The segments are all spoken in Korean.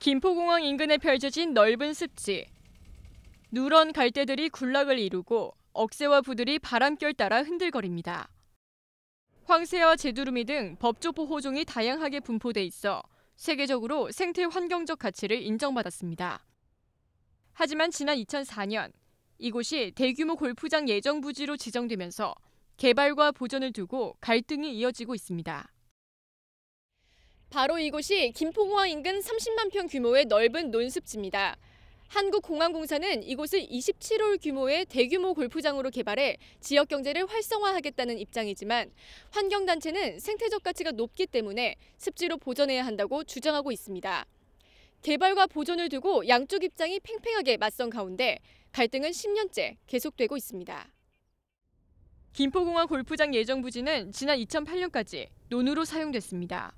김포공항 인근에 펼쳐진 넓은 습지. 누런 갈대들이 군락을 이루고 억새와 부들이 바람결 따라 흔들거립니다. 황새와 제두루미 등 법조보호종이 다양하게 분포돼 있어 세계적으로 생태 환경적 가치를 인정받았습니다. 하지만 지난 2004년 이곳이 대규모 골프장 예정 부지로 지정되면서 개발과 보존을 두고 갈등이 이어지고 있습니다. 바로 이곳이 김포공항 인근 30만 평 규모의 넓은 논습지입니다. 한국공항공사는 이곳을 27홀 규모의 대규모 골프장으로 개발해 지역 경제를 활성화하겠다는 입장이지만 환경단체는 생태적 가치가 높기 때문에 습지로 보존해야 한다고 주장하고 있습니다. 개발과 보존을 두고 양쪽 입장이 팽팽하게 맞선 가운데 갈등은 10년째 계속되고 있습니다. 김포공항 골프장 예정 부지는 지난 2008년까지 논으로 사용됐습니다.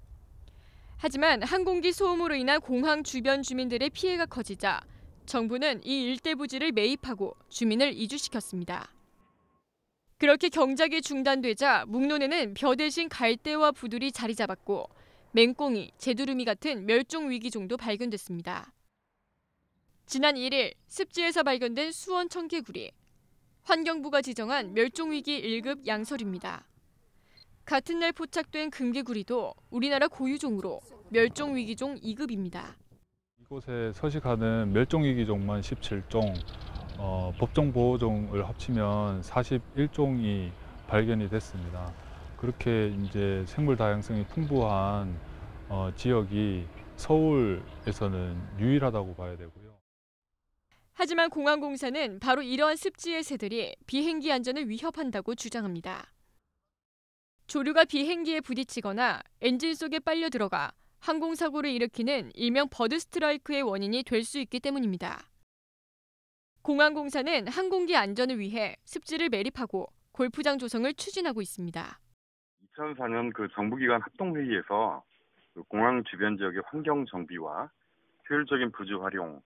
하지만 항공기 소음으로 인한 공항 주변 주민들의 피해가 커지자 정부는 이 일대 부지를 매입하고 주민을 이주시켰습니다. 그렇게 경작이 중단되자 묵론에는 벼 대신 갈대와 부들이 자리 잡았고 맹꽁이, 제두루미 같은 멸종 위기종도 발견됐습니다. 지난 1일 습지에서 발견된 수원 청개구리. 환경부가 지정한 멸종위기 1급 양서류입니다. 같은 날 포착된 금개구리도 우리나라 고유종으로 멸종위기종 2급입니다. 이곳에 서식하는 멸종위기종만 17종, 법정보호종을 합치면 41종이 발견이 됐습니다. 그렇게 이제 생물 다양성이 풍부한 지역이 서울에서는 유일하다고 봐야 되고요. 하지만 공항공사는 바로 이러한 습지의 새들이 비행기 안전을 위협한다고 주장합니다. 조류가 비행기에 부딪히거나 엔진 속에 빨려 들어가 항공사고를 일으키는 일명 버드 스트라이크의 원인이 될 수 있기 때문입니다. 공항공사는 항공기 안전을 위해 습지를 매립하고 골프장 조성을 추진하고 있습니다. 2004년 정부기관 합동회의에서 공항 주변 지역의 환경 정비와 효율적인 부지 활용,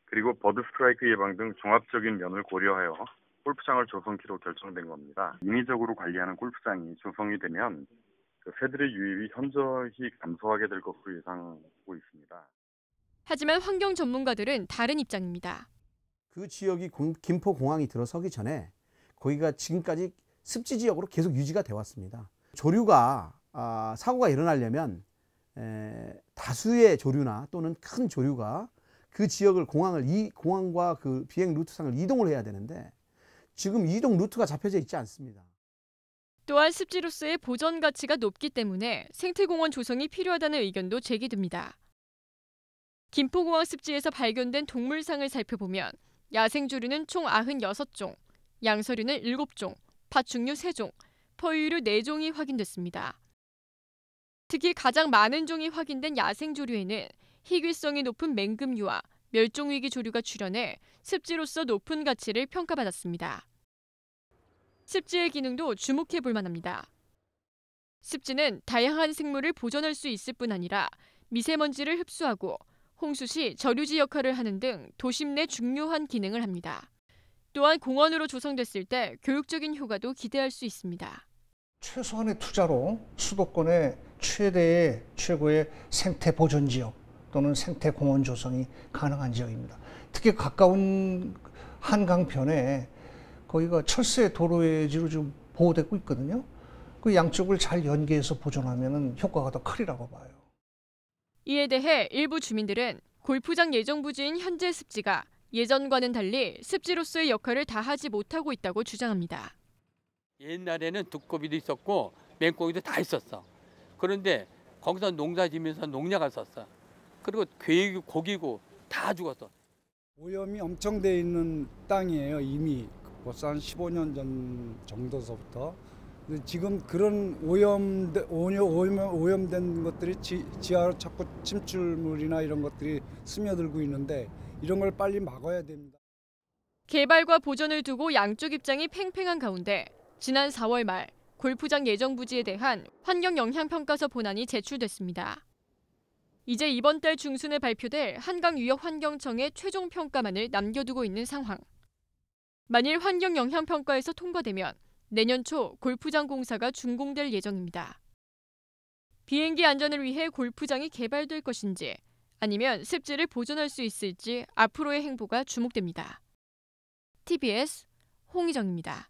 그리고 버드 스트라이크 예방 등 종합적인 면을 고려하여 골프장을 조성키로 결정된 겁니다. 인위적으로 관리하는 골프장이 조성이 되면 새들의 유입이 현저히 감소하게 될 것으로 예상하고 있습니다. 하지만 환경 전문가들은 다른 입장입니다. 그 지역이 김포공항이 들어서기 전에 거기가 지금까지 습지 지역으로 계속 유지가 되어 왔습니다. 조류가 사고가 일어나려면 다수의 조류나 또는 큰 조류가 그 지역을 공항과 그 비행 루트상을 이동을 해야 되는데 지금 이동 루트가 잡혀져 있지 않습니다. 또한 습지로서의 보전 가치가 높기 때문에 생태공원 조성이 필요하다는 의견도 제기됩니다. 김포공항 습지에서 발견된 동물상을 살펴보면 야생조류는 총 96종, 양서류는 7종, 파충류 3종, 포유류 4종이 확인됐습니다. 특히 가장 많은 종이 확인된 야생조류에는 희귀성이 높은 맹금류와 멸종위기 조류가 출현해 습지로서 높은 가치를 평가받았습니다. 습지의 기능도 주목해 볼 만합니다. 습지는 다양한 생물을 보존할 수 있을 뿐 아니라 미세먼지를 흡수하고 홍수 시 저류지 역할을 하는 등 도심 내 중요한 기능을 합니다. 또한 공원으로 조성됐을 때 교육적인 효과도 기대할 수 있습니다. 최소한의 투자로 수도권의 최고의 생태 보존 지역 또는 생태 공원 조성이 가능한 지역입니다. 특히 가까운 한강변에 거기가 철새 도로지로 좀 보호되고 있거든요. 그 양쪽을 잘 연계해서 보존하면 효과가 더 크리라고 봐요. 이에 대해 일부 주민들은 골프장 예정 부지인 현재 습지가 예전과는 달리 습지로서의 역할을 다하지 못하고 있다고 주장합니다. 옛날에는 두꺼비도 있었고 맹꽁이도 다 있었어. 그런데 거기서 농사 지면서 농약을 썼어. 그리고 괴이고 고기고 다 죽었어. 오염이 엄청 돼 있는 땅이에요. 이미 벌써 한 15년 전 정도서부터. 지금 그런 오염된 것들이 지하로 자꾸 침출물이나 이런 것들이 스며들고 있는데 이런 걸 빨리 막아야 됩니다. 개발과 보존을 두고 양쪽 입장이 팽팽한 가운데 지난 4월 말 골프장 예정 부지에 대한 환경영향평가서 본안이 제출됐습니다. 이제 이번 달 중순에 발표될 한강유역환경청의 최종 평가만을 남겨두고 있는 상황. 만일 환경영향평가에서 통과되면 내년 초 골프장 공사가 준공될 예정입니다. 비행기 안전을 위해 골프장이 개발될 것인지 아니면 습지를 보존할 수 있을지 앞으로의 행보가 주목됩니다. TBS 홍희정입니다.